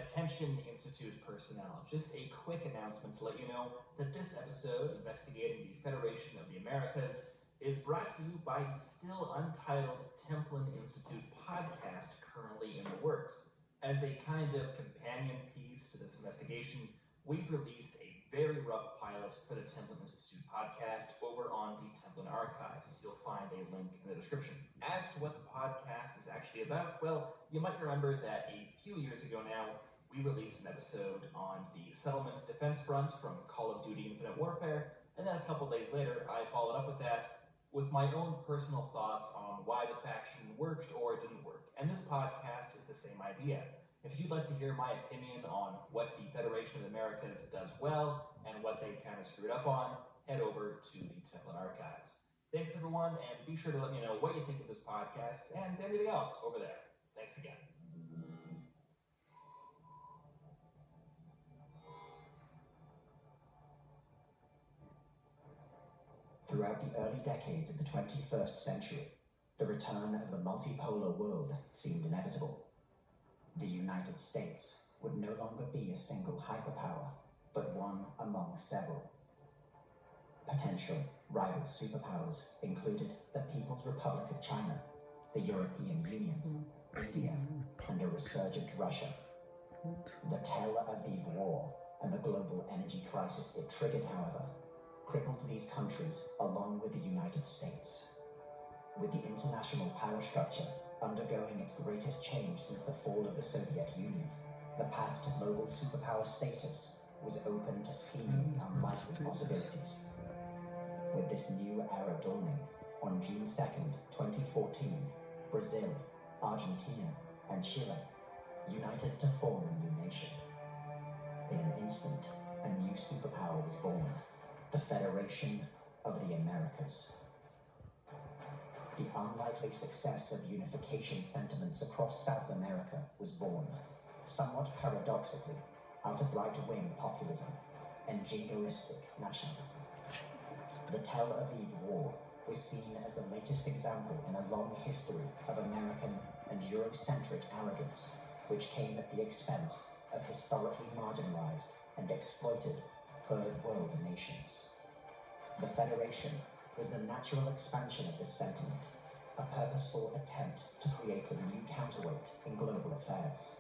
Attention Institute personnel, just a quick announcement to let you know that this episode, investigating the Federation of the Americas, is brought to you by the still untitled Templin Institute podcast currently in the works. As a kind of companion piece to this investigation, we've released a very rough pilot for the Templin Institute podcast over on the Templin Archives. You'll find a link in the description. As to what the podcast is actually about, well, you might remember that a few years ago now, we released an episode on the Settlement Defense Front from Call of Duty Infinite Warfare, and then a couple days later, I followed up with that with my own personal thoughts on why the faction worked or didn't work. And this podcast is the same idea. If you'd like to hear my opinion on what the Federation of the Americas does well and what they kind of screwed up on, head over to the Templin Archives. Thanks everyone, and be sure to let me know what you think of this podcast and anything else over there. Thanks again. Throughout the early decades of the 21st century, the return of the multipolar world seemed inevitable. The United States would no longer be a single hyperpower, but one among several. Potential rival superpowers included the People's Republic of China, the European Union, India, and a resurgent Russia. The Tel Aviv War and the global energy crisis it triggered, however, crippled these countries along with the United States. With the international power structure undergoing its greatest change since the fall of the Soviet Union, the path to global superpower status was open to seemingly unlikely possibilities. With this new era dawning, on June 2nd, 2014, Brazil, Argentina, and Chile united to form a new nation. In an instant, a new superpower was born, the Federation of the Americas. The unlikely success of unification sentiments across South America was born, somewhat paradoxically, out of right-wing populism and jingoistic nationalism. The Tel Aviv War was seen as the latest example in a long history of American and Eurocentric arrogance, which came at the expense of historically marginalized and exploited Third World nations. The Federation was the natural expansion of this sentiment, a purposeful attempt to create a new counterweight in global affairs.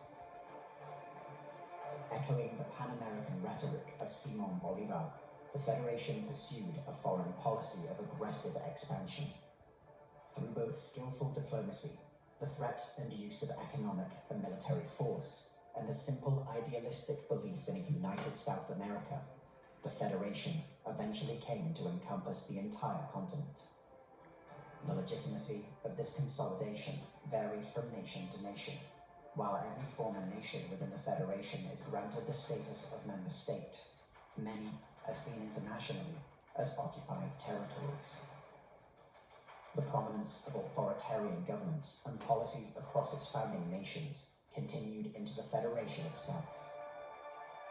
Echoing the Pan-American rhetoric of Simón Bolívar, the Federation pursued a foreign policy of aggressive expansion. Through both skillful diplomacy, the threat and use of economic and military force, and the simple idealistic belief in a united South America, the Federation eventually came to encompass the entire continent. The legitimacy of this consolidation varied from nation to nation. While every former nation within the Federation is granted the status of member state, many are seen internationally as occupied territories. The prominence of authoritarian governments and policies across its founding nations continued into the Federation itself.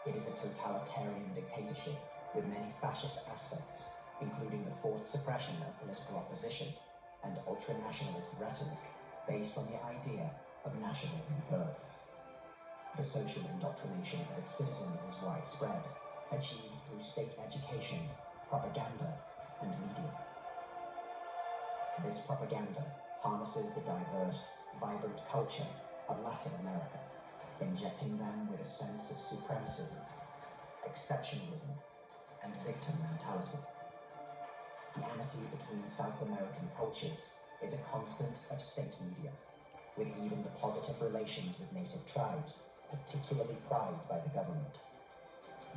It is a totalitarian dictatorship with many fascist aspects, including the forced suppression of political opposition and ultra-nationalist rhetoric based on the idea of national rebirth. The social indoctrination of its citizens is widespread, achieved through state education, propaganda, and media. This propaganda harnesses the diverse, vibrant culture of Latin America, injecting them with a sense of supremacism, exceptionalism, and victim mentality. The amity between South American cultures is a constant of state media, with even the positive relations with native tribes particularly prized by the government.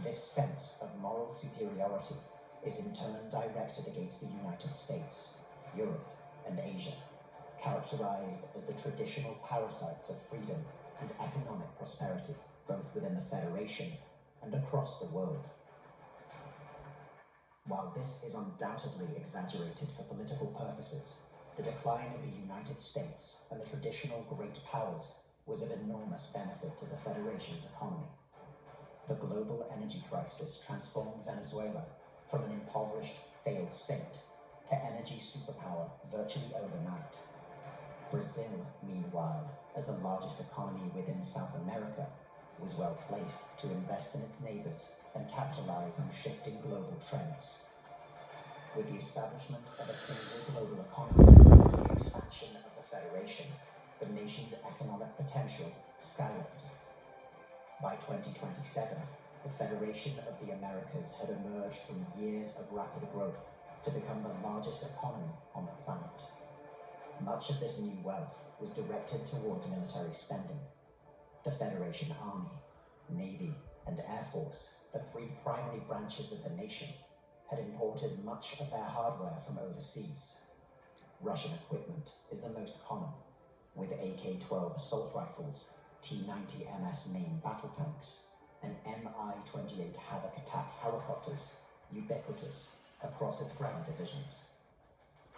This sense of moral superiority is in turn directed against the United States, Europe, and Asia, characterized as the traditional parasites of freedom and economic prosperity, both within the Federation and across the world. While this is undoubtedly exaggerated for political purposes, the decline of the United States and the traditional great powers was of enormous benefit to the Federation's economy. The global energy crisis transformed Venezuela from an impoverished, failed state to energy superpower virtually overnight. Brazil, meanwhile, as the largest economy within South America, was well placed to invest in its neighbors and capitalize on shifting global trends. With the establishment of a single global economy and the expansion of the Federation, the nation's economic potential skyrocketed. By 2027, the Federation of the Americas had emerged from years of rapid growth to become the largest economy on the planet. Much of this new wealth was directed towards military spending. The Federation Army, Navy, and Air Force, the three primary branches of the nation, had imported much of their hardware from overseas. Russian equipment is the most common, with AK-12 assault rifles, T-90 MS main battle tanks, and Mi-28 Havoc attack helicopters ubiquitous across its ground divisions.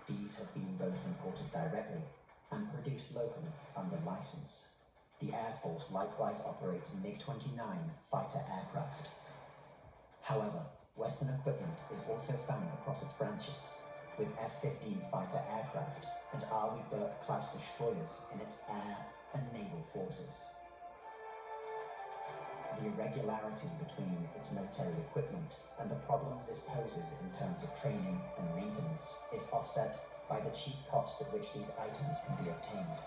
These have been both imported directly and produced locally under license. The Air Force likewise operates MiG-29 fighter aircraft. However, Western equipment is also found across its branches, with F-15 fighter aircraft and Arleigh Burke-class destroyers in its air and naval forces. The irregularity between its military equipment and the problems this poses in terms of training and maintenance is offset by the cheap cost at which these items can be obtained.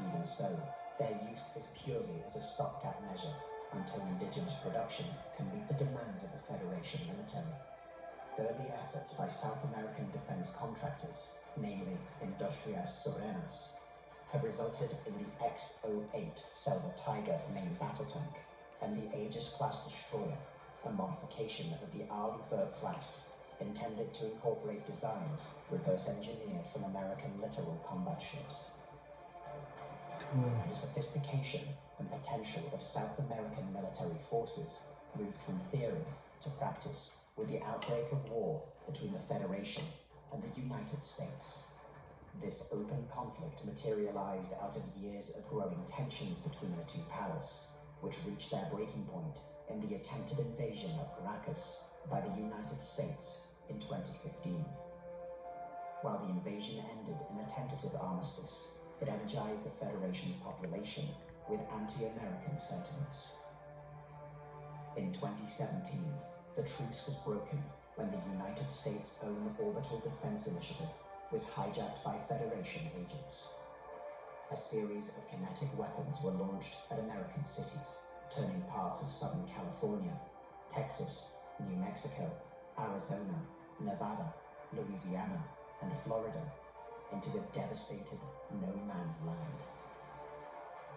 Even so, their use is purely as a stopgap measure until indigenous production can meet the demands of the Federation military. Early efforts by South American defense contractors, namely Industrias Surenas, have resulted in the X-08 Selva Tiger main battle tank and the Aegis-class destroyer, a modification of the Arleigh Burke class intended to incorporate designs reverse-engineered from American littoral combat ships. The sophistication and potential of South American military forces moved from theory to practice with the outbreak of war between the Federation and the United States. This open conflict materialized out of years of growing tensions between the two powers, which reached their breaking point in the attempted invasion of Caracas by the United States in 2015. While the invasion ended in a tentative armistice, it energized the Federation's population with anti-American sentiments. In 2017, the truce was broken when the United States' own Orbital Defense Initiative was hijacked by Federation agents. A series of kinetic weapons were launched at American cities, turning parts of Southern California, Texas, New Mexico, Arizona, Nevada, Louisiana, and Florida into a devastated no-man's land.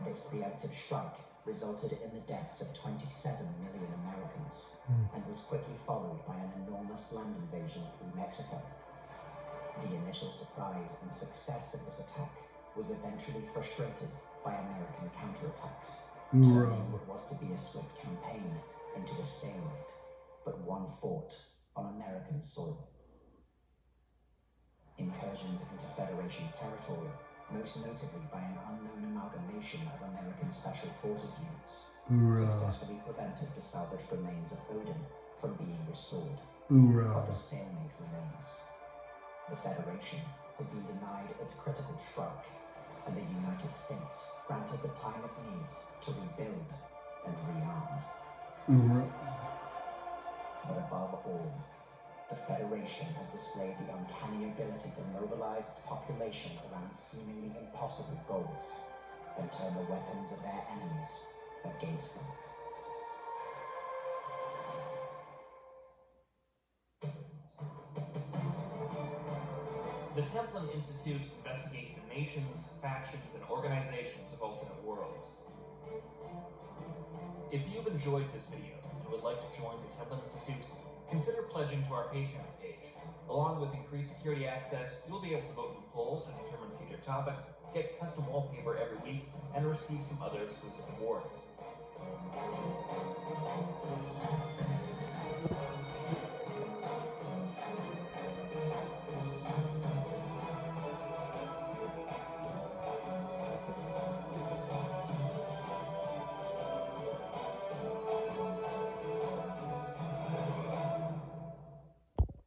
This preemptive strike resulted in the deaths of 27 million Americans and was quickly followed by an enormous land invasion through Mexico. The initial surprise and success of this attack was eventually frustrated by American counterattacks, turning what was to be a swift campaign into a stalemate, but one fought on American soil. Incursions into Federation territory, most notably by an unknown amalgamation of American Special Forces units, successfully prevented the salvaged remains of Odin from being restored, but the stalemate remains. The Federation has been denied its critical strike, and the United States granted the time it needs to rebuild and rearm. But above all, the Federation has displayed the uncanny ability to mobilize its population around seemingly impossible goals and turn the weapons of their enemies against them. The Templin Institute investigates the nations, factions, and organizations of alternate worlds. If you've enjoyed this video and would like to join the Templin Institute, consider pledging to our Patreon page. Along with increased security access, you'll be able to vote in polls and determine future topics, get custom wallpaper every week, and receive some other exclusive rewards.